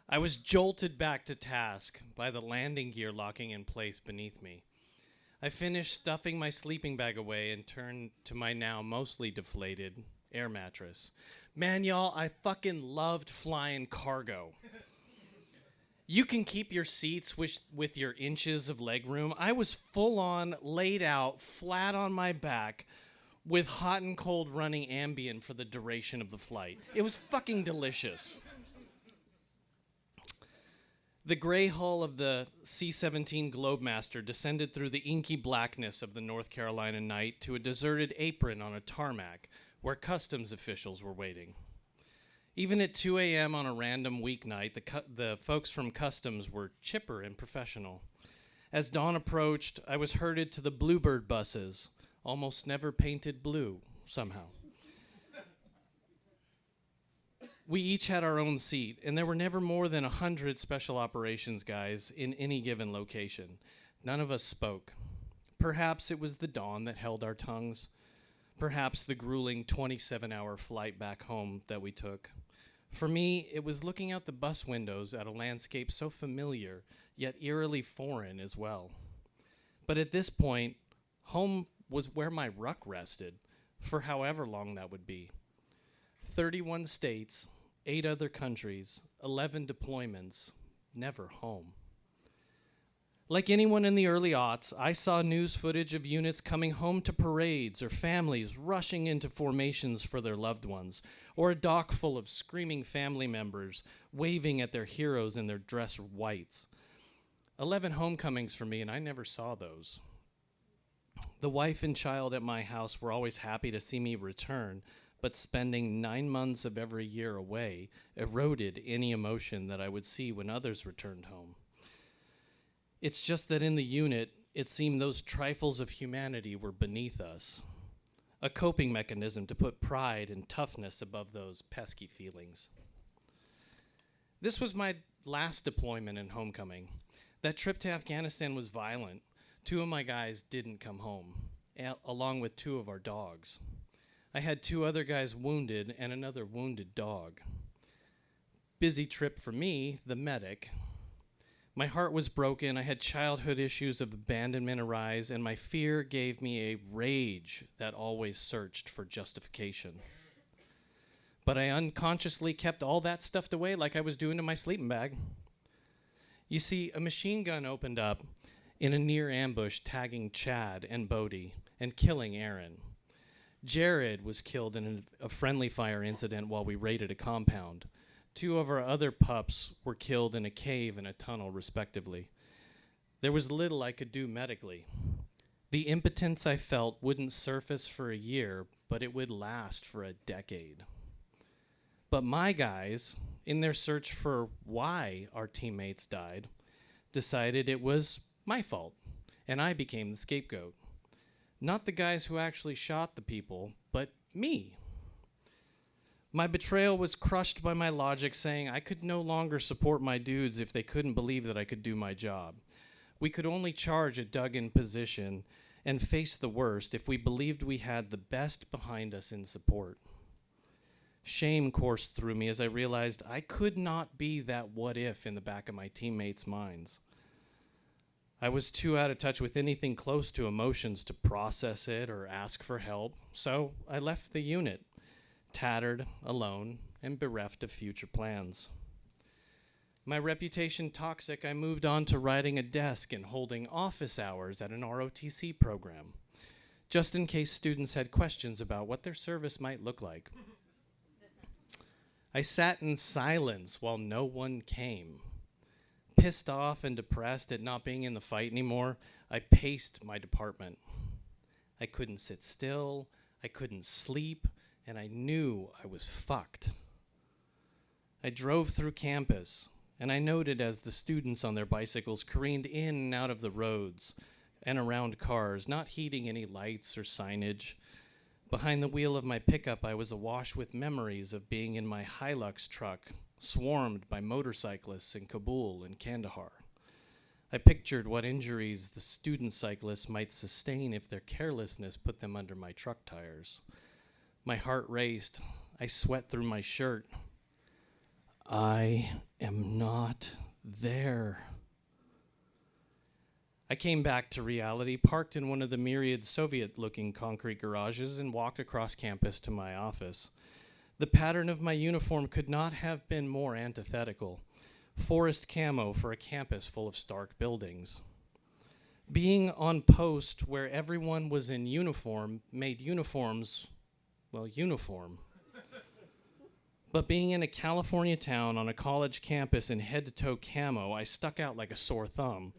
I was jolted back to task by the landing gear locking in place beneath me. I finished stuffing my sleeping bag away and turned to my now mostly deflated air mattress. Man, y'all, I fucking loved flying cargo. You can keep your seats with your inches of legroom. I was full on, laid out, flat on my back, with hot and cold running Ambien for the duration of the flight. It was fucking delicious. The gray hull of the C-17 Globemaster descended through the inky blackness of the North Carolina night to a deserted apron on a tarmac where customs officials were waiting. Even at 2 a.m. on a random weeknight, the folks from customs were chipper and professional. As dawn approached, I was herded to the Bluebird buses, almost never painted blue, somehow. We each had our own seat, and there were never more than 100 special operations guys in any given location. None of us spoke. Perhaps it was the dawn that held our tongues. Perhaps the grueling 27-hour flight back home that we took. For me, it was looking out the bus windows at a landscape so familiar, yet eerily foreign as well. But at this point, home was where my ruck rested, for however long that would be. 31 states, 8 other countries, 11 deployments, never home. Like anyone in the early aughts, I saw news footage of units coming home to parades or families rushing into formations for their loved ones, or a dock full of screaming family members waving at their heroes in their dress whites. 11 homecomings for me, and I never saw those. The wife and child at my house were always happy to see me return, but spending 9 months of every year away eroded any emotion that I would see when others returned home. It's just that in the unit, it seemed those trifles of humanity were beneath us, a coping mechanism to put pride and toughness above those pesky feelings. This was my last deployment in homecoming. That trip to Afghanistan was violent. 2 of my guys didn't come home, along with 2 of our dogs. I had 2 other guys wounded and another wounded dog. Busy trip for me, the medic. My heart was broken. I had childhood issues of abandonment arise, and my fear gave me a rage that always searched for justification. But I unconsciously kept all that stuffed away like I was doing to my sleeping bag. You see, a machine gun opened up in a near ambush, tagging Chad and Bodie and killing Aaron. Jared was killed in a friendly fire incident while we raided a compound. 2 of our other pups were killed in a cave and a tunnel, respectively. There was little I could do medically. The impotence I felt wouldn't surface for a year, but it would last for a decade. But my guys, in their search for why our teammates died, decided it was my fault, and I became the scapegoat. Not the guys who actually shot the people, but me. My betrayal was crushed by my logic saying I could no longer support my dudes if they couldn't believe that I could do my job. We could only charge a dug-in position and face the worst if we believed we had the best behind us in support. Shame coursed through me as I realized I could not be that what if in the back of my teammates' minds. I was too out of touch with anything close to emotions to process it or ask for help, so I left the unit, tattered, alone, and bereft of future plans. My reputation toxic, I moved on to riding a desk and holding office hours at an ROTC program, just in case students had questions about what their service might look like. I sat in silence while no one came. Pissed off and depressed at not being in the fight anymore, I paced my department. I couldn't sit still, I couldn't sleep, and I knew I was fucked. I drove through campus, and I noted as the students on their bicycles careened in and out of the roads and around cars, not heeding any lights or signage. Behind the wheel of my pickup, I was awash with memories of being in my Hilux truck, swarmed by motorcyclists in Kabul and Kandahar. I pictured what injuries the student cyclists might sustain if their carelessness put them under my truck tires. My heart raced. I sweat through my shirt. I am not there. I came back to reality, parked in one of the myriad Soviet-looking concrete garages, and walked across campus to my office. The pattern of my uniform could not have been more antithetical. Forest camo for a campus full of stark buildings. Being on post where everyone was in uniform made uniforms, well, uniform. But being in a California town on a college campus in head-to-toe camo, I stuck out like a sore thumb.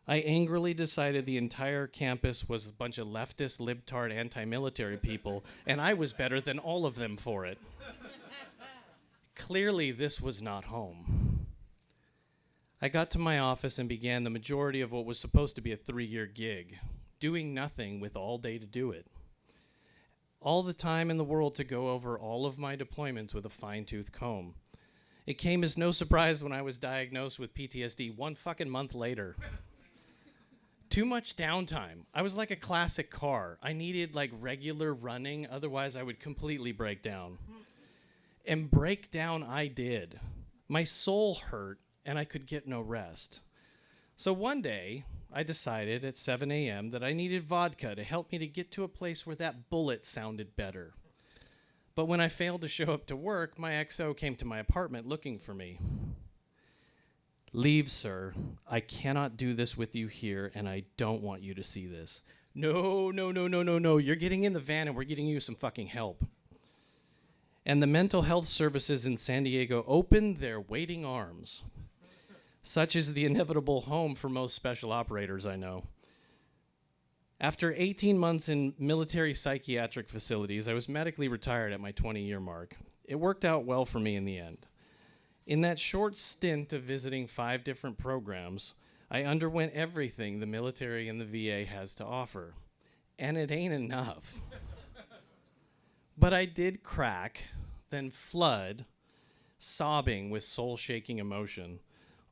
I angrily decided the entire campus was a bunch of leftist, libtard, anti-military people, and I was better than all of them for it. Clearly, this was not home. I got to my office and began the majority of what was supposed to be a 3-year gig, doing nothing with all day to do it. All the time in the world to go over all of my deployments with a fine-tooth comb. It came as no surprise when I was diagnosed with PTSD 1 fucking month later. Too much downtime. I was like a classic car. I needed like regular running, otherwise I would completely break down. And break down I did. My soul hurt and I could get no rest. So one day, I decided at 7 a.m. that I needed vodka to help me to get to a place where that bullet sounded better. But when I failed to show up to work, my XO came to my apartment looking for me. Leave, sir. I cannot do this with you here, and I don't want you to see this. No. You're getting in the van, and we're getting you some fucking help. And the mental health services in San Diego opened their waiting arms. Such is the inevitable home for most special operators I know. After 18 months in military psychiatric facilities, I was medically retired at my 20-year mark. It worked out well for me in the end. In that short stint of visiting 5 different programs, I underwent everything the military and the VA has to offer. And it ain't enough. But I did crack, then flood, sobbing with soul-shaking emotion.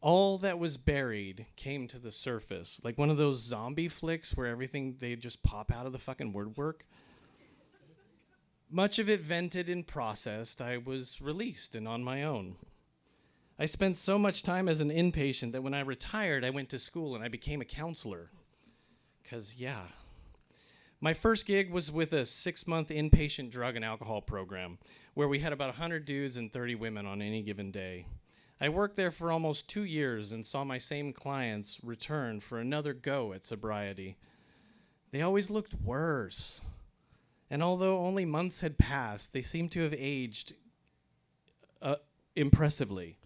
All that was buried came to the surface, like one of those zombie flicks where everything, they just pop out of the fucking woodwork. Much of it vented and processed, I was released and on my own. I spent so much time as an inpatient that when I retired, I went to school and I became a counselor. 'Cause yeah. My first gig was with a 6-month inpatient drug and alcohol program where we had about 100 dudes and 30 women on any given day. I worked there for almost 2 years and saw my same clients return for another go at sobriety. They always looked worse. And although only months had passed, they seemed to have aged impressively.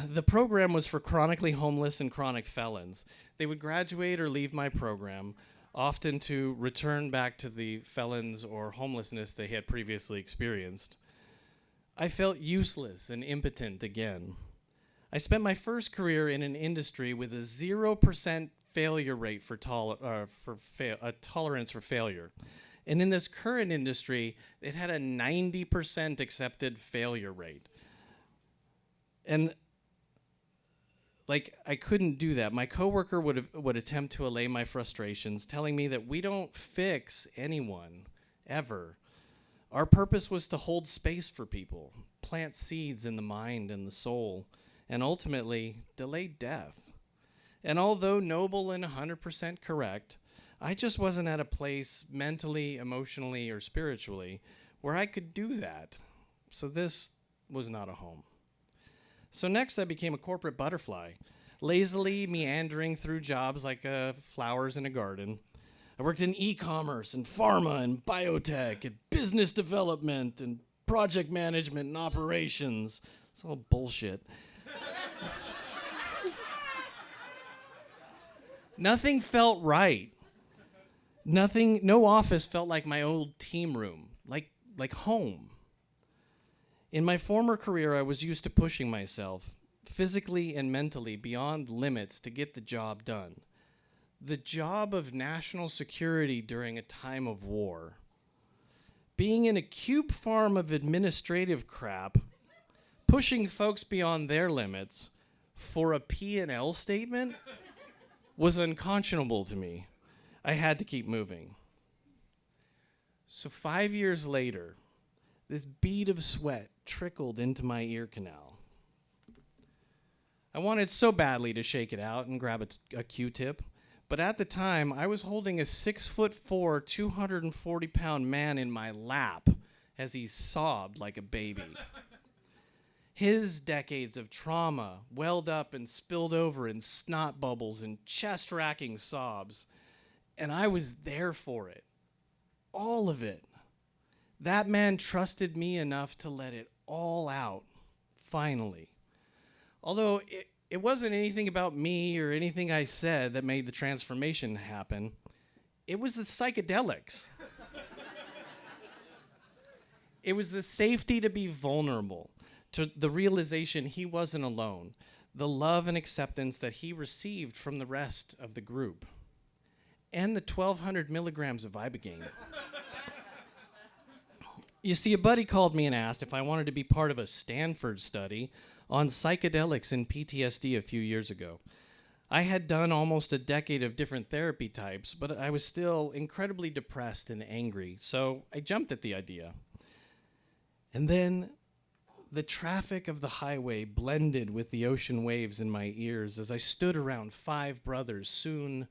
The program was for chronically homeless and chronic felons. They would graduate or leave my program, often to return back to the felons or homelessness they had previously experienced. I felt useless and impotent again. I spent my first career in an industry with a 0% failure rate for tolerance for failure. And in this current industry, it had a 90% accepted failure rate. And like, I couldn't do that. My coworker would attempt to allay my frustrations, telling me that we don't fix anyone, ever. Our purpose was to hold space for people, plant seeds in the mind and the soul, and ultimately delay death. And although noble and 100% correct, I just wasn't at a place mentally, emotionally, or spiritually where I could do that. So this was not a home. So next I became a corporate butterfly, lazily meandering through jobs like flowers in a garden. I worked in e-commerce and pharma and biotech and business development and project management and operations. It's all bullshit. Nothing felt right. No office felt like my old team room, like home. In my former career, I was used to pushing myself, physically and mentally, beyond limits to get the job done. The job of national security during a time of war. Being in a cube farm of administrative crap, pushing folks beyond their limits for a P&L statement was unconscionable to me. I had to keep moving. So 5 years later, This bead of sweat trickled into my ear canal. I wanted so badly to shake it out and grab a Q-tip, but at the time, I was holding a 6'4", 240-pound man in my lap as he sobbed like a baby. His decades of trauma welled up and spilled over in snot bubbles and chest-racking sobs, and I was there for it. All of it. That man trusted me enough to let it all out, finally. Although it wasn't anything about me or anything I said that made the transformation happen. It was the psychedelics. It was the safety to be vulnerable, to the realization he wasn't alone, the love and acceptance that he received from the rest of the group, and the 1,200 milligrams of Ibogaine. You see, a buddy called me and asked if I wanted to be part of a Stanford study on psychedelics and PTSD a few years ago. I had done almost a decade of different therapy types, but I was still incredibly depressed and angry, so I jumped at the idea. And then the traffic of the highway blended with the ocean waves in my ears as I stood around 5 brothers, soon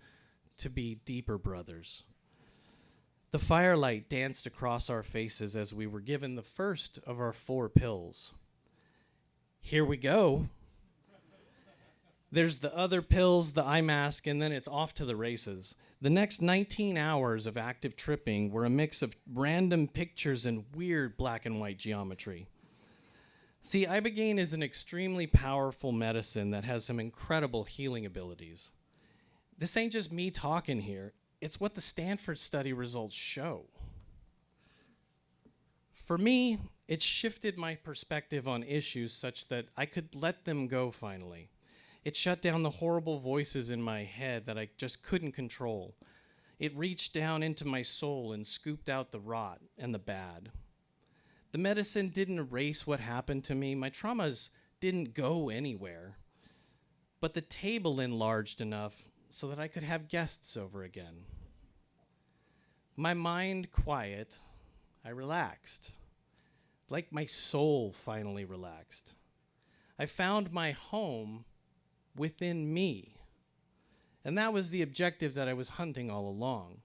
to be deeper brothers. The firelight danced across our faces as we were given the first of our 4 pills. Here we go. There's the other pills, the eye mask, and then it's off to the races. The next 19 hours of active tripping were a mix of random pictures and weird black and white geometry. See, Ibogaine is an extremely powerful medicine that has some incredible healing abilities. This ain't just me talking here. It's what the Stanford study results show. For me, it shifted my perspective on issues such that I could let them go finally. It shut down the horrible voices in my head that I just couldn't control. It reached down into my soul and scooped out the rot and the bad. The medicine didn't erase what happened to me. My traumas didn't go anywhere. But the table enlarged enough so that I could have guests over again. My mind quiet, I relaxed. Like my soul finally relaxed. I found my home within me. And that was the objective that I was hunting all along.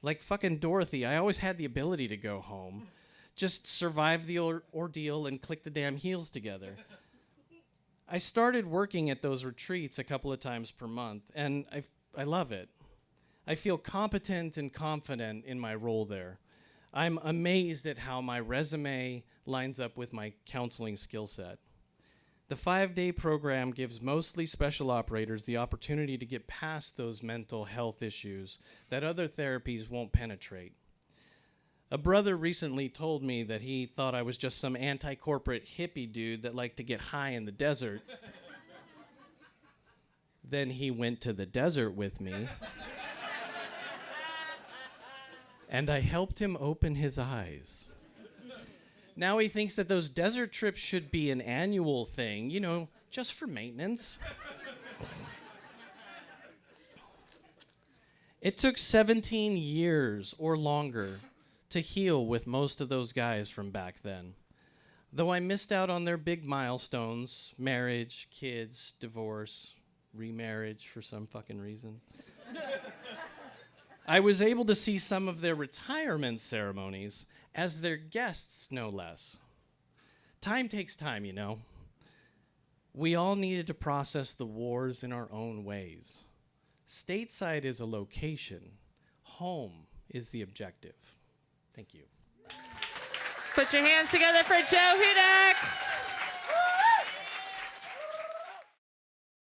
Like fucking Dorothy, I always had the ability to go home. Just survive the ordeal and click the damn heels together. I started working at those retreats a couple of times per month, and I love it. I feel competent and confident in my role there. I'm amazed at how my resume lines up with my counseling skill set. The 5-day program gives mostly special operators the opportunity to get past those mental health issues that other therapies won't penetrate. A brother recently told me that he thought I was just some anti-corporate hippie dude that liked to get high in the desert. Then he went to the desert with me. And I helped him open his eyes. Now he thinks that those desert trips should be an annual thing, you know, just for maintenance. It took 17 years or longer to heal with most of those guys from back then. Though I missed out on their big milestones, marriage, kids, divorce, remarriage for some fucking reason. I was able to see some of their retirement ceremonies as their guests, no less. Time takes time, you know. We all needed to process the wars in our own ways. Stateside is a location. Home is the objective. Thank you. Put your hands together for Joe Hudak.